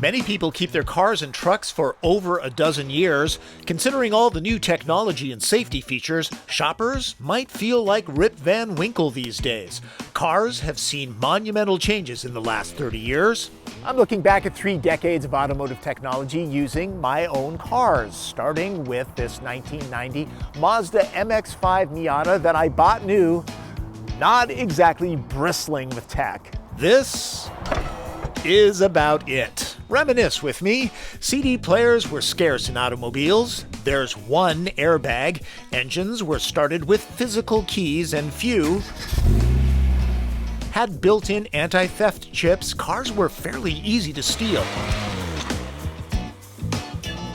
Many people keep their cars and trucks for over a dozen years. Considering all the new technology and safety features, shoppers might feel like Rip Van Winkle these days. Cars have seen monumental changes in the last 30 years. I'm looking back at 3 decades of automotive technology using my own cars, starting with this 1990 Mazda MX-5 Miata that I bought new, not exactly bristling with tech. This is about it. Reminisce with me. CD players were scarce in automobiles. There's one airbag. Engines were started with physical keys, and few had built-in anti-theft chips. Cars were fairly easy to steal.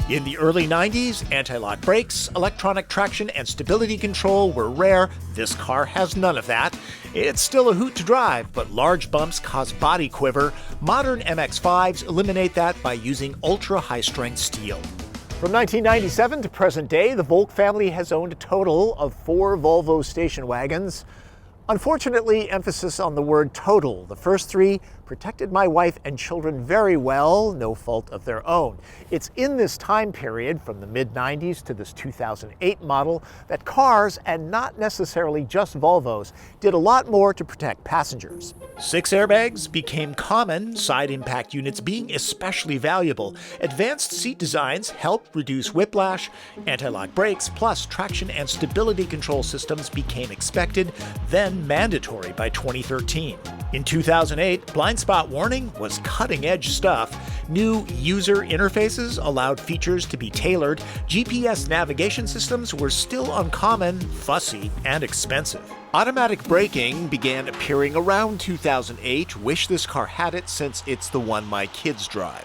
In the early 90s, anti-lock brakes, electronic traction, and stability control were rare. This car has none of that. It's still a hoot to drive, but large bumps cause body quiver. Modern MX-5s eliminate that by using ultra-high-strength steel. From 1997 to present day, the Voelk family has owned a total of 4 Volvo station wagons. Unfortunately, emphasis on the word total. The first 3 protected my wife and children very well, no fault of their own. It's in this time period, from the mid-90s to this 2008 model, that cars, and not necessarily just Volvos, did a lot more to protect passengers. 6 airbags became common, side impact units being especially valuable. Advanced seat designs helped reduce whiplash. Anti-lock brakes plus traction and stability control systems became expected, then mandatory by 2013. In 2008, blind spot warning was cutting-edge stuff. New user interfaces allowed features to be tailored. GPS navigation systems were still uncommon, fussy, and expensive. Automatic braking began appearing around 2008. Wish this car had it, since it's the one my kids drive.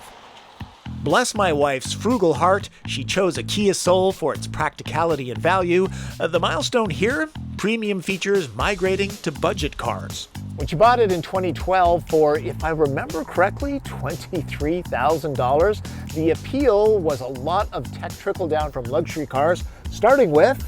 Bless my wife's frugal heart, she chose a Kia Soul for its practicality and value. The milestone here? Premium features migrating to budget cars. When she bought it in 2012 for, if I remember correctly, $23,000, the appeal was a lot of tech trickle down from luxury cars, starting with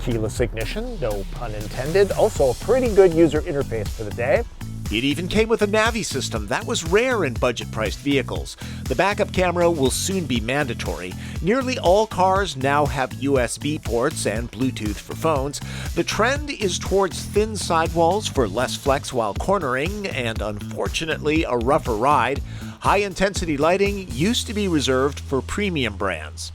keyless ignition, no pun intended, also a pretty good user interface for the day. It even came with a Navi system that was rare in budget-priced vehicles. The backup camera will soon be mandatory. Nearly all cars now have USB ports and Bluetooth for phones. The trend is towards thin sidewalls for less flex while cornering, and unfortunately a rougher ride. High-intensity lighting used to be reserved for premium brands.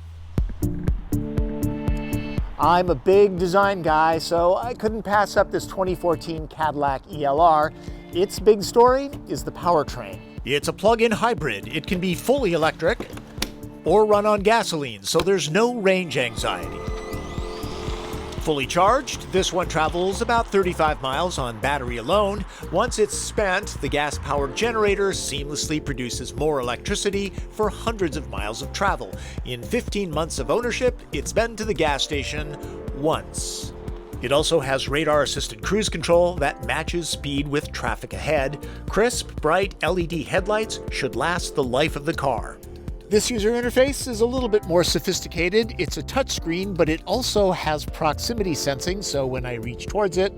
I'm a big design guy, so I couldn't pass up this 2014 Cadillac ELR. Its big story is the powertrain. It's a plug-in hybrid. It can be fully electric or run on gasoline, so there's no range anxiety. Fully charged, this one travels about 35 miles on battery alone. Once it's spent, the gas-powered generator seamlessly produces more electricity for hundreds of miles of travel. In 15 months of ownership, it's been to the gas station once. It also has radar-assisted cruise control that matches speed with traffic ahead. Crisp, bright LED headlights should last the life of the car. This user interface is a little bit more sophisticated. It's a touchscreen, but it also has proximity sensing, so when I reach towards it,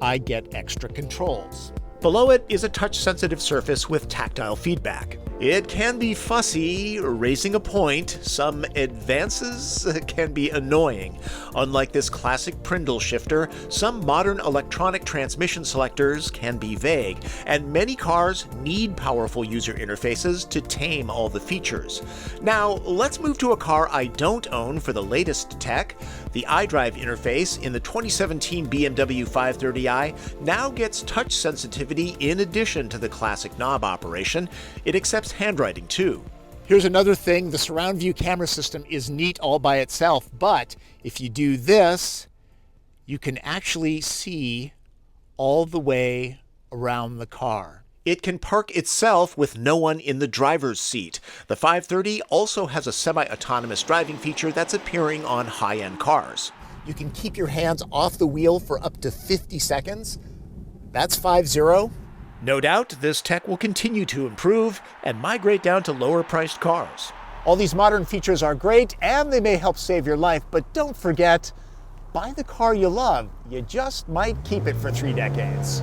I get extra controls. Below it is a touch-sensitive surface with tactile feedback. It can be fussy, raising a point. Some advances can be annoying. Unlike this classic Prindle shifter, some modern electronic transmission selectors can be vague, and many cars need powerful user interfaces to tame all the features. Now, let's move to a car I don't own for the latest tech. The Idrive interface in the 2017 BMW 530i now gets touch sensitivity in addition to the classic knob operation. It accepts handwriting too. Here's another thing, the surround view camera system is neat all by itself, but if you do this, you can actually see all the way around the car. It can park itself with no one in the driver's seat. The 530 also has a semi-autonomous driving feature that's appearing on high-end cars. You can keep your hands off the wheel for up to 50 seconds. That's 5-0. No doubt, this tech will continue to improve and migrate down to lower-priced cars. All these modern features are great, and they may help save your life, but don't forget, buy the car you love. You just might keep it for 3 decades.